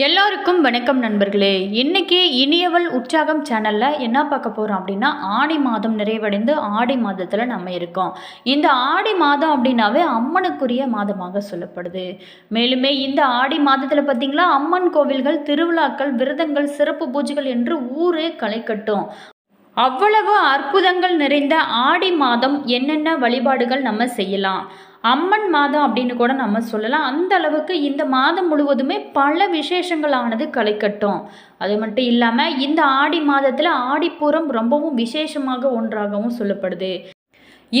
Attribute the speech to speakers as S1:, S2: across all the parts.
S1: எல்லாருக்கும் வணக்கம் நண்பர்களே. இன்னைக்கு இனியவள் உற்சாகம் சேனல்ல என்ன பார்க்க போறோம் அப்படின்னா, ஆடி மாதம் நிறைவடைந்து ஆடி மாதத்துல நம்ம இருக்கோம். இந்த ஆடி மாதம் அப்படின்னாவே அம்மனுக்குரிய மாதமாக சொல்லப்படுது. மேலுமே இந்த ஆடி மாதத்துல பார்த்தீங்களா, அம்மன் கோவில்கள், திருவிழாக்கள், விரதங்கள், சிறப்பு பூஜைகள் என்று ஊரே களை கட்டும். அவ்வளவு அற்புதங்கள் நிறைந்த ஆடி மாதம் என்னென்ன வழிபாடுகள் நம்ம செய்யலாம்? அம்மன் மாதம் அப்படின்னு கூட நம்ம சொல்லலாம். அந்த அளவுக்கு இந்த மாதம் முழுவதுமே பல விசேஷங்களானது களை கட்டும். அது மட்டும் இல்லாமல் இந்த ஆடி மாதத்தில் ஆடிப்பூரம் ரொம்பவும் விசேஷமாக ஒன்றாகவும் சொல்லப்படுது.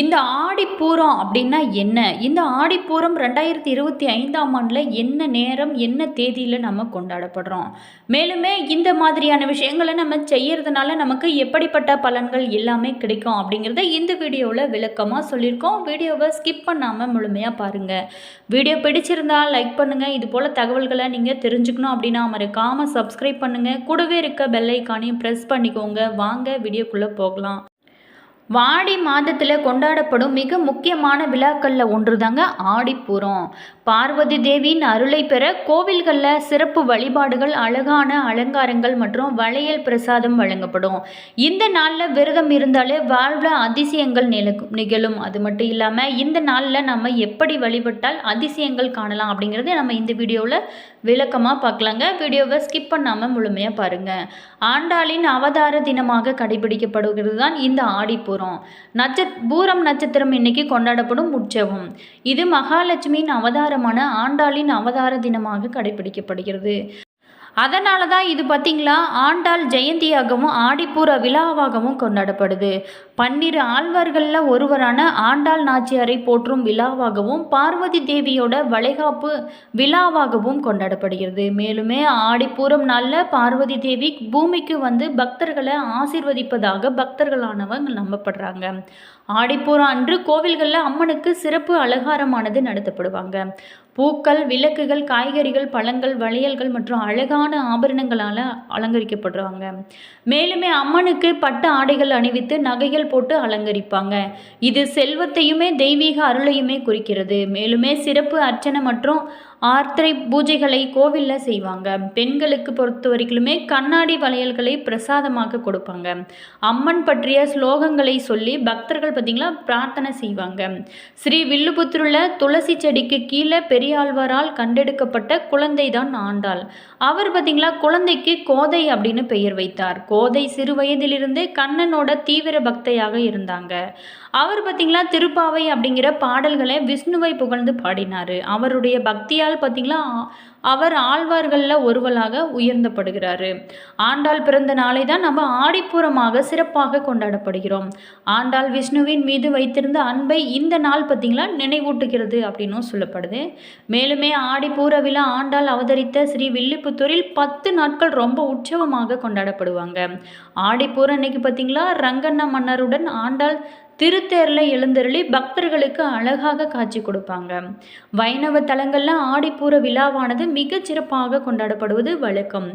S1: இந்த ஆடிப்பூரம் அப்படின்னா என்ன? இந்த ஆடிப்பூரம் 2025ஆம் ஆண்டில் என்ன நேரம், என்ன தேதியில் நம்ம கொண்டாடப்படுறோம்? மேலுமே இந்த மாதிரியான விஷயங்களை நம்ம செய்யறதுனால நமக்கு எப்படிப்பட்ட பலன்கள் எல்லாமே கிடைக்கும் அப்படிங்கிறத இந்த வீடியோவில் விளக்கமாக சொல்லியிருக்கோம். வீடியோவை ஸ்கிப் பண்ணாமல் முழுமையாக பாருங்கள். வீடியோ பிடிச்சிருந்தால் லைக் பண்ணுங்கள். இது போல் தகவல்களை நீங்கள் தெரிஞ்சுக்கணும் அப்படின்னா மறக்காமல் சப்ஸ்கிரைப் பண்ணுங்கள். கூடவே இருக்க பெல் ஐக்கானையும் ப்ரெஸ் பண்ணிக்கோங்க. வாங்க வீடியோக்குள்ளே போகலாம். ஆடி மாதத்தில் கொண்டாடப்படும் மிக முக்கியமான விழாக்களில் ஒன்று தாங்க ஆடிப்பூரம். பார்வதி தேவியின் அருளை பெற கோவில்களில் சிறப்பு வழிபாடுகள், அழகான அலங்காரங்கள் மற்றும் வளையல் பிரசாதம் வழங்கப்படும். இந்த நாளில் விரதம் இருந்தாலே வாழ்வில் அதிசயங்கள் நிகழும். அது மட்டும் இல்லாமல் இந்த நாளில் நம்ம எப்படி வழிபட்டால் அதிசயங்கள் காணலாம் அப்படிங்கிறத நம்ம இந்த வீடியோவில் விளக்கமாக பார்க்கலாங்க. வீடியோவை ஸ்கிப் பண்ணாமல் முழுமையாக பாருங்கள். ஆண்டாளின் அவதார தினமாக கடைபிடிக்கப்படுகிறது தான் இந்த ஆடிப்பூரம். பூரம் நட்சத்திரம் இன்னைக்கு கொண்டாடப்படும் உற்சவம். இது மகாலட்சுமியின் அவதாரமான ஆண்டாளின் அவதார தினமாக கடைபிடிக்கப்படுகிறது. அதனால தான் இது பார்த்திங்களா, ஆண்டாள் ஜெயந்தியாகவும் ஆடிப்பூர விழாவாகவும் கொண்டாடப்படுது. 12 ஆழ்வார்களில் ஒருவரான ஆண்டாள் நாச்சியாரை போற்றும் விழாவாகவும் பார்வதி தேவியோட வளைகாப்பு விழாவாகவும் கொண்டாடப்படுகிறது. மேலுமே ஆடிப்பூரம் நாளில் பார்வதி தேவி பூமிக்கு வந்து பக்தர்களை ஆசீர்வதிப்பதாக பக்தர்களானவங்க நம்பப்படுறாங்க. ஆடிப்பூரம் அன்று கோவில்களில் அம்மனுக்கு சிறப்பு அலங்காரமானது நடத்தப்படுவாங்க. பூக்கள், விளக்குகள், காய்கறிகள், பழங்கள், வளையல்கள் மற்றும் அழகான ஆபரணங்களால் அலங்கரிக்கப்படுறாங்க. மேலுமே அம்மனுக்கு பட்டு ஆடைகள் அணிவித்து நகைகள் போட்டு அலங்கரிப்பாங்க. இது செல்வத்தையுமே தெய்வீக அருளையுமே குறிக்கிறது. மேலுமே சிறப்பு அர்ச்சனை மற்றும் ஆர்த்திரை பூஜைகளை கோவிலில் செய்வாங்க. பெண்களுக்கு பொறுத்த வரைக்குமே கண்ணாடி வளையல்களை பிரசாதமாக கொடுப்பாங்க. அம்மன் பற்றிய ஸ்லோகங்களை சொல்லி பக்தர்கள் பார்த்திங்களா பிரார்த்தனை செய்வாங்க. ஸ்ரீ வில்லுபுத்தூரில் துளசி செடிக்கு கீழே பெரியாழ்வாரால் கண்டெடுக்கப்பட்ட குழந்தை தான் ஆண்டாள். அவர் பார்த்திங்களா குழந்தைக்கு கோதை அப்படின்னு பெயர் வைத்தார். கோதை சிறு வயதிலிருந்தே கண்ணனோட தீவிர பக்தையாக இருந்தாங்க. அவர் பார்த்திங்களா திருப்பாவை அப்படிங்கிற பாடல்களை விஷ்ணுவை புகழ்ந்து பாடினார். அவருடைய பக்தியால் பார்த்திங்களா அவர் ஆழ்வார்களில் ஒருவராக உயர்ந்தப்படுகிறாரு. ஆண்டாள் பிறந்த நாளை தான் நம்ம ஆடிப்பூரமாக சிறப்பாக கொண்டாடப்படுகிறோம். ஆண்டாள் விஷ்ணுவின் மீது வைத்திருந்த அன்பை இந்த நாள் பார்த்திங்களா நினைவூட்டுகிறது அப்படின்னும் சொல்லப்படுது. மேலுமே ஆடிப்பூர விழா ஆண்டாள் அவதரித்த ஸ்ரீ வில்லிபுத்தூரில் 10 நாட்கள் ரொம்ப உற்சவமாக கொண்டாடப்படுவாங்க. ஆடிப்பூரம் அன்னைக்கு பார்த்திங்களா ரங்கண்ண மன்னருடன் ஆண்டாள் திருத்தேரில் எழுந்தருளி பக்தர்களுக்கு அழகாக காட்சி கொடுப்பாங்க. வைணவ தலங்களில் ஆடிப்பூர விழாவானது மிகச் சிறப்பாக கொண்டாடப்படுவது வழக்கம்.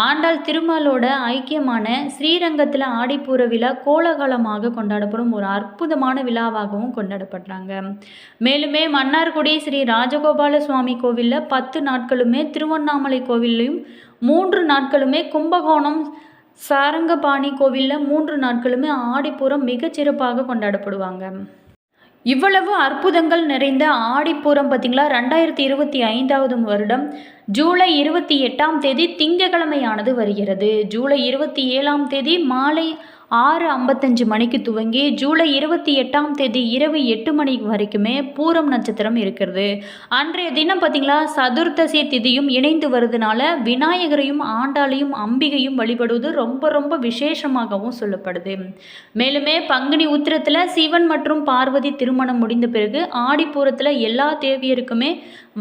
S1: ஆண்டாள் திருமாலோட ஐக்கியமான ஸ்ரீரங்கத்தில் ஆடிப்பூர விழா கோலாகலமாக கொண்டாடப்படும் ஒரு அற்புதமான விழாவாகவும் கொண்டாடப்படுறாங்க. மேலுமே மன்னார்குடி ஸ்ரீ ராஜகோபால சுவாமி கோவிலில் 10 நாட்களுமே, திருவண்ணாமலை கோவிலையும் 3 நாட்களுமே, கும்பகோணம் சாரங்கபாணி கோவிலில் 3 நாட்களுமே ஆடிப்பூரம் மிகச்சிறப்பாக கொண்டாடப்படுவாங்க. இவ்வளவு அற்புதங்கள் நிறைந்த ஆடிப்பூரம் பார்த்திங்களா 2025ஆவது வருடம் ஜூலை 28ஆம் தேதி திங்கட்கிழமையானது வருகிறது. ஜூலை 27ஆம் தேதி மாலை 6:55 மணிக்கு துவங்கி ஜூலை 28ஆம் தேதி இரவு 8 மணி வரைக்குமே பூரம் நட்சத்திரம் இருக்கிறது. அன்றைய தினம் பார்த்திங்களா சதுர்த்தசி திதியும் இணைந்து வருதுனால விநாயகரையும் ஆண்டாளையும் அம்பிகையும் வழிபடுவது ரொம்ப ரொம்ப விசேஷமாகவும் சொல்லப்படுது. மேலுமே பங்குனி உத்திரத்தில் சிவன் மற்றும் பார்வதி திருமணம் முடிந்த பிறகு ஆடிப்பூரத்தில் எல்லா தேவியருக்குமே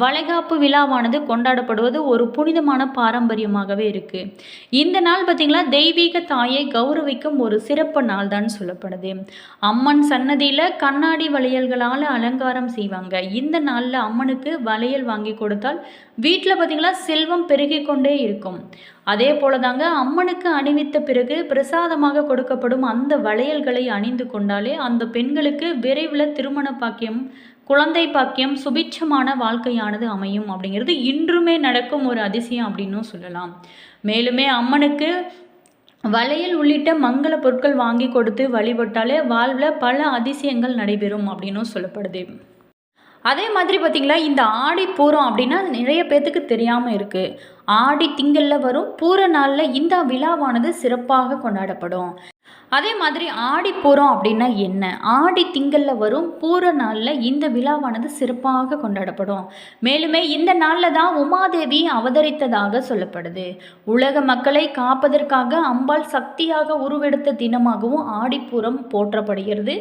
S1: வளைகாப்பு விழாவானது கொண்டாடப்படுவது ஒரு புனிதமான பாரம்பரியமாகவே இருக்குது. இந்த நாள் பார்த்திங்களா தெய்வீக தாயை கௌரவிக்கும் ஒரு சிறப்பு நாள் தான் சொல்லப்படுது. அம்மன் சன்னதியில் கண்ணாடி வளையல்களால் அலங்காரம் செய்வாங்க. இந்த நாளில் அம்மனுக்கு வளையல் வாங்கி கொடுத்தால் வீட்டில் பார்த்திங்களா செல்வம் பெருகி கொண்டே இருக்கும். அதே போல தாங்க அம்மனுக்கு அணிவித்த பிறகு பிரசாதமாக கொடுக்கப்படும் அந்த வளையல்களை அணிந்து கொண்டாலே அந்த பெண்களுக்கு விரைவில் திருமண பாக்கியம் குழந்தை பாக்கியம், சுபிட்சமான வாழ்க்கையானது அமையும் அப்படிங்கிறது இன்றுமே நடக்கும் ஒரு அதிசயம் அப்படின்னும் சொல்லலாம். மேலுமே அம்மனுக்கு வளையல் உள்ளிட்ட மங்கள பொருட்கள் வாங்கி கொடுத்து வழிபட்டாலே வாழ்வில் பல அதிசயங்கள் நடைபெறும் அப்படின்னும் சொல்லப்படுது. அதே மாதிரி பார்த்திங்களா, இந்த ஆடி பூரம் அப்படின்னா நிறைய பேர்த்துக்கு தெரியாமல் இருக்குது. ஆடி திங்களில் வரும் பூர நாளில் இந்த விழாவானது சிறப்பாக கொண்டாடப்படும். அதே மாதிரி ஆடிப்பூரம் அப்படின்னா என்ன? ஆடி திங்களில் வரும் பூர நாளில் இந்த விழாவானது சிறப்பாக கொண்டாடப்படும். மேலுமே இந்த நாளில் தான் உமாதேவி அவதரித்ததாக சொல்லப்படுது. உலக மக்களை காப்பதற்காக அம்பாள் சக்தியாக உருவெடுத்த தினமாகவும் ஆடிப்பூரம் போற்றப்படுகிறது.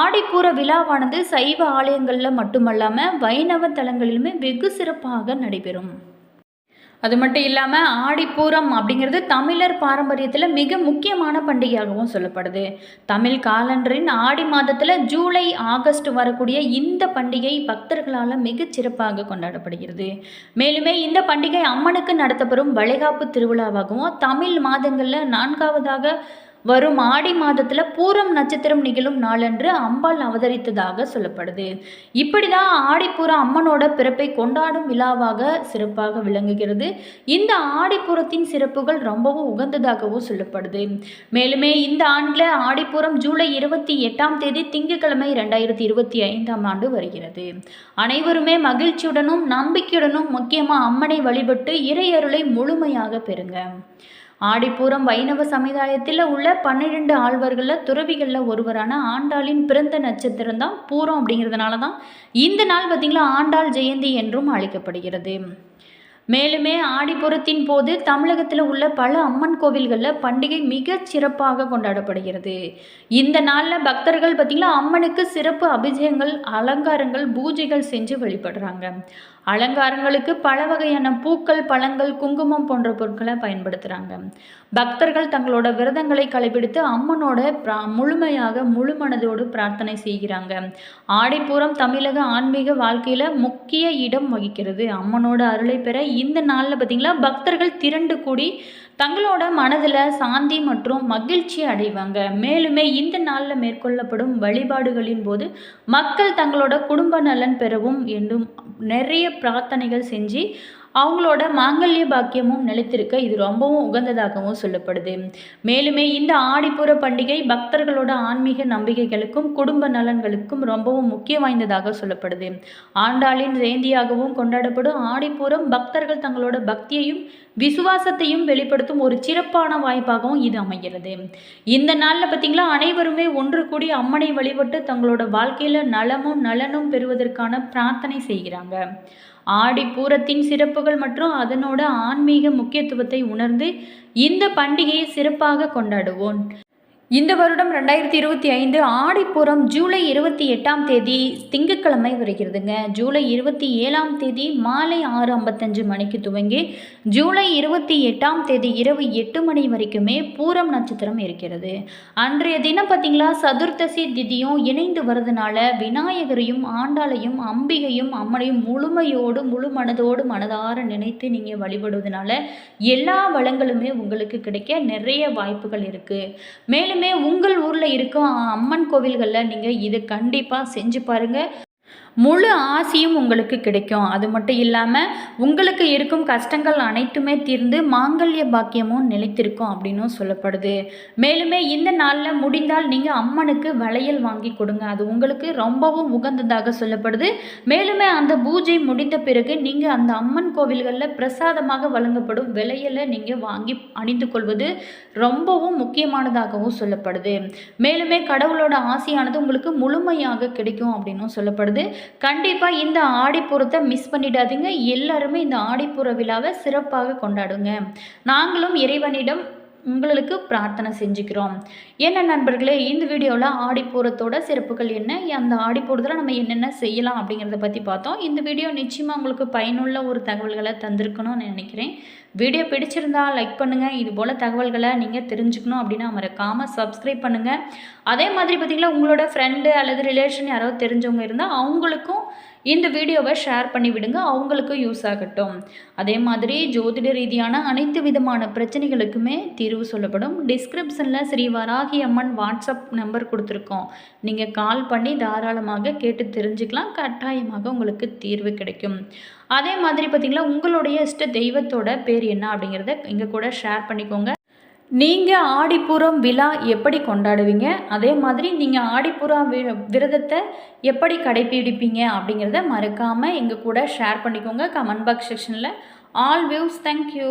S1: ஆடிப்பூர விழாவானது சைவ ஆலயங்களில் மட்டுமல்லாமல் வைணவ தலங்களிலுமே வெகு சிறப்பாக நடைபெறும். அது மட்டும் இல்லாமல் ஆடிப்பூரம் அப்படிங்கிறது தமிழர் பாரம்பரியத்தில் மிக முக்கியமான பண்டிகையாகவும் சொல்லப்படுது. தமிழ் காலண்டரின் ஆடி மாதத்தில் ஜூலை ஆகஸ்ட் வரக்கூடிய இந்த பண்டிகை பக்தர்களால் மிகச் சிறப்பாக கொண்டாடப்படுகிறது. மேலுமே இந்த பண்டிகை அம்மனுக்கு நடத்தப்படும் வளைகாப்பு திருவிழாவாகவும் தமிழ் மாதங்களில் 4வதாக வரும் ஆடி மாதத்தில் பூரம் நட்சத்திரம் நிகழும் நாளன்று அம்பாள் அவதரித்ததாக சொல்லப்படுது. இப்படி தான் ஆடிப்பூரம் அம்மனோட பிறப்பை கொண்டாடும் விழாவாக சிறப்பாக விளங்குகிறது. இந்த ஆடிப்பூரத்தின் சிறப்புகள் ரொம்பவும் உகந்ததாகவும் சொல்லப்படுது. மேலுமே இந்த ஆண்டில் ஆடிப்பூரம் ஜூலை 28ஆம் தேதி திங்கட்கிழமை 2025ஆம் ஆண்டு வருகிறது. அனைவருமே மகிழ்ச்சியுடனும் நம்பிக்கையுடனும் முக்கியமாக அம்மனை வழிபட்டு இறையருளை முழுமையாக பெறுங்க. ஆடிப்பூரம் வைணவ சமுதாயத்தில் உள்ள 12 ஆழ்வார்களில் துறவிகளில் ஒருவரான ஆண்டாளின் பிறந்த நட்சத்திரம் தான் பூரம். அப்படிங்கிறதுனால தான் இந்த நாள் பார்த்திங்களா ஆண்டாள் ஜெயந்தி என்றும் அழைக்கப்படுகிறது. மேலுமே ஆடிப்பூரத்தின் போது தமிழகத்தில் உள்ள பல அம்மன் கோவில்களில் பண்டிகை மிக சிறப்பாக கொண்டாடப்படுகிறது. இந்த நாளில் பக்தர்கள் பார்த்திங்களா அம்மனுக்கு சிறப்பு அபிஷேகங்கள், அலங்காரங்கள், பூஜைகள் செஞ்சு வழிபடுறாங்க. அலங்காரங்களுக்கு பல வகையான பூக்கள், பழங்கள், குங்குமம் போன்ற பொருட்களை பயன்படுத்துகிறாங்க. பக்தர்கள் தங்களோட விரதங்களை கடைபிடித்து அம்மனோட முழுமையாக முழு மனதோடு பிரார்த்தனை செய்கிறாங்க. ஆடிப்பூரம் தமிழக ஆன்மீக வாழ்க்கையில் முக்கிய இடம் வகிக்கிறது. அம்மனோட அருளை பெற இந்த நாளில் பார்த்திங்களா பக்தர்கள் திரண்டு கூடி தங்களோட மனதில் சாந்தி மற்றும் மகிழ்ச்சி அடைவாங்க. மேலுமே இந்த நாளில் மேற்கொள்ளப்படும் வழிபாடுகளின் போது மக்கள் தங்களோட குடும்ப நலன் பெறவும் என்றும் நிறைய பிரார்த்தனைகள் செஞ்சு அவங்களோட மாங்கல்ய பாக்கியமும் நிலைத்திருக்க இது ரொம்பவும் உகந்ததாகவும் சொல்லப்படுது. மேலுமே இந்த ஆடிப்பூர பண்டிகை பக்தர்களோட ஆன்மீக நம்பிக்கைகளுக்கும் குடும்ப நலன்களுக்கும் ரொம்பவும் முக்கிய வாய்ந்ததாக சொல்லப்படுது. ஆண்டாளின் ஜெயந்தியாகவும் கொண்டாடப்படும் ஆடிப்பூரம் பக்தர்கள் தங்களோட பக்தியையும் விசுவாசத்தையும் வெளிப்படுத்தும் ஒரு சிறப்பான வாய்ப்பாகவும் இது அமைகிறது. இந்த நாளில் பார்த்திங்களா அனைவருமே ஒன்று கூடி அம்மனை வழிபட்டு தங்களோட வாழ்க்கையில் நலனும் பெறுவதற்கான பிரார்த்தனை செய்கிறாங்க. ஆடிப்பூரத்தின் சிறப்புகள் மற்றும் அதனோட ஆன்மீக முக்கியத்துவத்தை உணர்ந்து இந்த பண்டிகையை சிறப்பாக கொண்டாடுவோம். இந்த வருடம் 2025 ஆடிப்பூரம் ஜூலை 28ஆம் தேதி திங்கட்கிழமை வருகிறதுங்க. ஜூலை 27ஆம் தேதி மாலை 6:55 மணிக்கு துவங்கி ஜூலை 28ஆம் தேதி இரவு 8 மணி வரைக்குமே பூரம் நட்சத்திரம் இருக்கிறது. அன்றைய தினம் பார்த்திங்களா சதுர்த்தசி திதியும் இணைந்து வரதுனால விநாயகரையும் ஆண்டாளையும் அம்பிகையும் அம்மனையும் முழு மனதோடு மனதார நினைத்து நீங்கள் வழிபடுவதனால எல்லா வளங்களுமே உங்களுக்கு கிடைக்க நிறைய வாய்ப்புகள் இருக்குது. மேலும் உங்கள் ஊரில் இருக்கும் அம்மன் கோவில்களில் நீங்கள் இதை கண்டிப்பாக செஞ்சு பாருங்கள். முழு ஆசியும் உங்களுக்கு கிடைக்கும். அது மட்டும் இல்லாமல் உங்களுக்கு இருக்கும் கஷ்டங்கள் அனைத்துமே தீர்ந்து மாங்கல்ய பாக்கியமும் நிலைத்திருக்கும் அப்படின்னும் சொல்லப்படுது. மேலுமே இந்த நாளில் முடிந்தால் நீங்கள் அம்மனுக்கு வளையல் வாங்கி கொடுங்க. அது உங்களுக்கு ரொம்பவும் உகந்ததாக சொல்லப்படுது. மேலுமே அந்த பூஜை முடிந்த பிறகு நீங்கள் அந்த அம்மன் கோவில்களில் பிரசாதமாக வழங்கப்படும் வளையலை நீங்கள் வாங்கி அணிந்து கொள்வது ரொம்பவும் முக்கியமானதாகவும் சொல்லப்படுது. மேலுமே கடவுளோட ஆசையானது உங்களுக்கு முழுமையாக கிடைக்கும் அப்படின்னும் சொல்லப்படுது. கண்டிப்பாக இந்த ஆடிப்பூரத்தை மிஸ் பண்ணிடாதீங்க. எல்லாருமே இந்த ஆடிப்பூர விழாவை சிறப்பாக கொண்டாடுங்க. நாங்களும் இறைவனிடம் உங்களுக்கு பிரார்த்தனை செஞ்சுக்கிறோம். என்ன நண்பர்களே, இந்த வீடியோவில் ஆடிப்பூரத்தோட சிறப்புகள் என்ன, அந்த ஆடிப்பூரத்தில் நம்ம என்னென்ன செய்யலாம் அப்படிங்கிறத பற்றி பார்த்தோம். இந்த வீடியோ நிச்சயமாக உங்களுக்கு பயனுள்ள ஒரு தகவல்களை தந்திருக்கணும்னு நினைக்கிறேன். வீடியோ பிடிச்சிருந்தா லைக் பண்ணுங்கள். இது போல் தகவல்களை நீங்கள் தெரிஞ்சுக்கணும் அப்படின்னா மறக்காமல் சப்ஸ்கிரைப் பண்ணுங்கள். அதே மாதிரி பார்த்திங்கன்னா உங்களோட ஃப்ரெண்டு அல்லது ரிலேஷன் யாராவது தெரிஞ்சவங்க இருந்தால் அவங்களுக்கும் இந்த வீடியோவை ஷேர் பண்ணி விடுங்க, அவங்களுக்கும் யூஸ் ஆகட்டும். அதே மாதிரி ஜோதிட ரீதியான அனைத்து விதமான பிரச்சனைகளுக்குமே தீர்வு சொல்லப்படும். டிஸ்கிரிப்ஷனில் ஸ்ரீ வராகி அம்மன் வாட்ஸ்அப் நம்பர் கொடுத்துருக்கோம். நீங்கள் கால் பண்ணி தாராளமாக கேட்டு தெரிஞ்சுக்கலாம். கட்டாயமாக உங்களுக்கு தீர்வு கிடைக்கும். அதே மாதிரி பார்த்திங்களா, உங்களுடைய இஷ்ட தெய்வத்தோட பேர் என்ன அப்படிங்கிறத எங்கள் கூட ஷேர் பண்ணிக்கோங்க. நீங்கள் ஆடிப்பூரம் விழா எப்படி கொண்டாடுவீங்க, அதே மாதிரி நீங்கள் ஆடிப்பூரம் விரதத்தை எப்படி கடைப்பிடிப்பீங்க அப்படிங்கிறத மறக்காமல் எங்கள் கூட ஷேர் பண்ணிக்கோங்க கமெண்ட் பாக்ஸ் செக்ஷனில். All views, thank you.